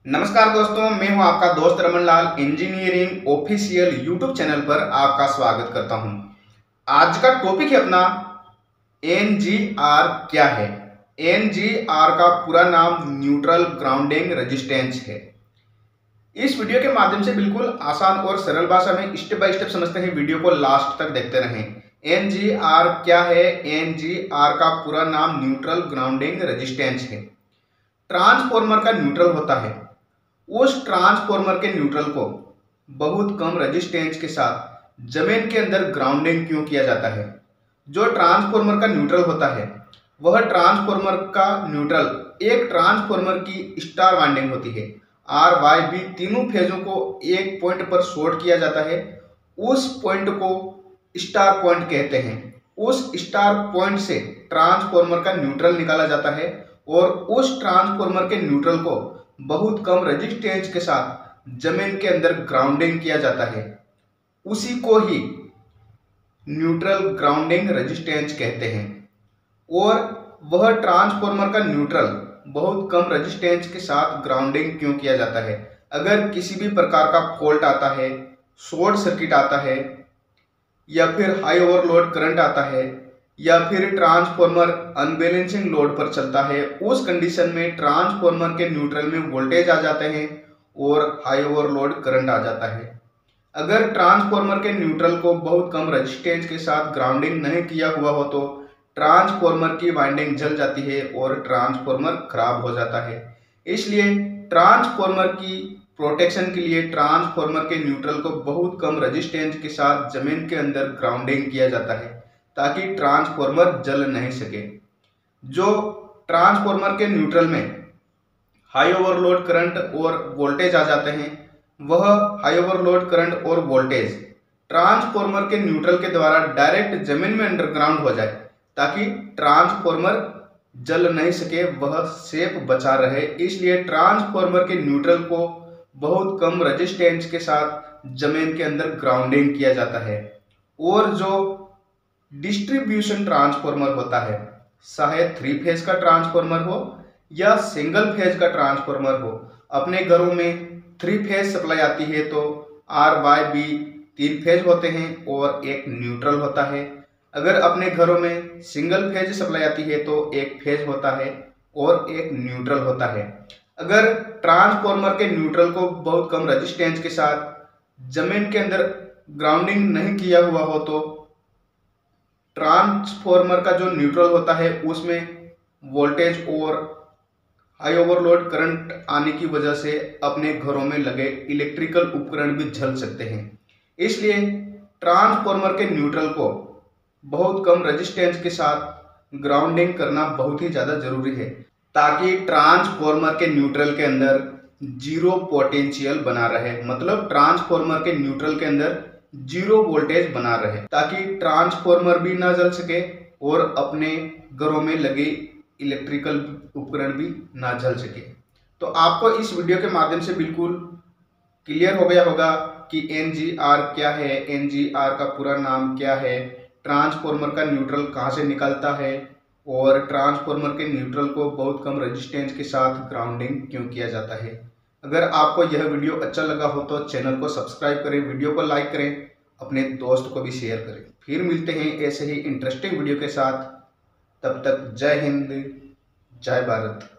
नमस्कार दोस्तों, मैं हूं आपका दोस्त रमन लाल। इंजीनियरिंग ऑफिशियल यूट्यूब चैनल पर आपका स्वागत करता हूं। आज का टॉपिक है अपना एनजीआर क्या है। एनजीआर का पूरा नाम न्यूट्रल ग्राउंडिंग रेजिस्टेंस है। इस वीडियो के माध्यम से बिल्कुल आसान और सरल भाषा में स्टेप बाय स्टेप समझते हैं। वीडियो को लास्ट तक देखते रहें। एनजीआर क्या है? एनजीआर का पूरा नाम न्यूट्रल ग्राउंडिंग रेजिस्टेंस है। ट्रांसफॉर्मर का न्यूट्रल होता है, उस ट्रांसफॉर्मर के न्यूट्रल को बहुत कम रेजिस्टेंस के साथ जमीन के अंदर ग्राउंडिंग क्यों किया जाता है? जो ट्रांसफॉर्मर का न्यूट्रल होता है, वह ट्रांसफॉर्मर का न्यूट्रल एक ट्रांसफॉर्मर की स्टार वाइंडिंग होती है। आर वाई बी तीनों फेजों को एक पॉइंट पर शॉर्ट किया जाता है। उस पॉइंट को स्टार पॉइंट कहते हैं। उस स्टार पॉइंट से ट्रांसफॉर्मर का न्यूट्रल निकाला जाता है और उस ट्रांसफॉर्मर के न्यूट्रल को बहुत कम रेजिस्टेंस के साथ जमीन के अंदर ग्राउंडिंग किया जाता है। उसी को ही न्यूट्रल ग्राउंडिंग रेजिस्टेंस कहते हैं। और वह ट्रांसफॉर्मर का न्यूट्रल बहुत कम रेजिस्टेंस के साथ ग्राउंडिंग क्यों किया जाता है? अगर किसी भी प्रकार का फॉल्ट आता है, शॉर्ट सर्किट आता है, या फिर हाई ओवरलोड करंट आता है, या फिर ट्रांसफॉर्मर अनबैलेंसिंग लोड पर चलता है, उस कंडीशन में ट्रांसफॉर्मर के न्यूट्रल में वोल्टेज आ जाते हैं और हाई ओवरलोड करंट आ जाता है। अगर ट्रांसफॉर्मर के न्यूट्रल को बहुत कम रेजिस्टेंस के साथ ग्राउंडिंग नहीं किया हुआ हो तो ट्रांसफॉर्मर की वाइंडिंग जल जाती है और ट्रांसफॉर्मर खराब हो जाता है। इसलिए ट्रांसफॉर्मर की प्रोटेक्शन के लिए ट्रांसफॉर्मर के न्यूट्रल को बहुत कम रेजिस्टेंस के साथ जमीन के अंदर ग्राउंडिंग किया जाता है ताकि ट्रांसफॉर्मर जल नहीं सके। जो ट्रांसफॉर्मर के न्यूट्रल में हाई ओवरलोड करंट और वोल्टेज आ जाते हैं, वह हाई ओवरलोड करंट और वोल्टेज ट्रांसफॉर्मर के न्यूट्रल के द्वारा डायरेक्ट जमीन में अंडरग्राउंड हो जाए ताकि ट्रांसफॉर्मर जल नहीं सके, वह सेफ बचा रहे। इसलिए ट्रांसफॉर्मर के न्यूट्रल को बहुत कम रेजिस्टेंस के साथ जमीन के अंदर ग्राउंडिंग किया जाता है। और जो डिस्ट्रीब्यूशन ट्रांसफॉर्मर होता है, चाहे 3 फेज का ट्रांसफॉर्मर हो या सिंगल फेज का ट्रांसफॉर्मर हो, अपने घरों में 3 फेज सप्लाई आती है तो आर वाई बी 3 फेज होते हैं और एक न्यूट्रल होता है। अगर अपने घरों में सिंगल फेज सप्लाई आती है तो एक फेज होता है और एक न्यूट्रल होता है। अगर ट्रांसफॉर्मर के न्यूट्रल को बहुत कम रेजिस्टेंस के साथ जमीन के अंदर ग्राउंडिंग नहीं किया हुआ हो तो ट्रांसफॉर्मर का जो न्यूट्रल होता है उसमें वोल्टेज और हाई ओवरलोड करंट आने की वजह से अपने घरों में लगे इलेक्ट्रिकल उपकरण भी जल सकते हैं। इसलिए ट्रांसफॉर्मर के न्यूट्रल को बहुत कम रेजिस्टेंस के साथ ग्राउंडिंग करना बहुत ही ज़्यादा जरूरी है ताकि ट्रांसफॉर्मर के न्यूट्रल के अंदर जीरो पोटेंशियल बना रहे। मतलब ट्रांसफॉर्मर के न्यूट्रल के अंदर जीरो वोल्टेज बना रहे ताकि ट्रांसफॉर्मर भी ना जल सके और अपने घरों में लगे इलेक्ट्रिकल उपकरण भी ना जल सके। तो आपको इस वीडियो के माध्यम से बिल्कुल क्लियर हो गया होगा कि एनजीआर क्या है, एनजीआर का पूरा नाम क्या है, ट्रांसफॉर्मर का न्यूट्रल कहाँ से निकलता है और ट्रांसफॉर्मर के न्यूट्रल को बहुत कम रेजिस्टेंस के साथ ग्राउंडिंग क्यों किया जाता है। अगर आपको यह वीडियो अच्छा लगा हो तो चैनल को सब्सक्राइब करें, वीडियो को लाइक करें, अपने दोस्त को भी शेयर करें। फिर मिलते हैं ऐसे ही इंटरेस्टिंग वीडियो के साथ। तब तक जय हिंद, जय भारत।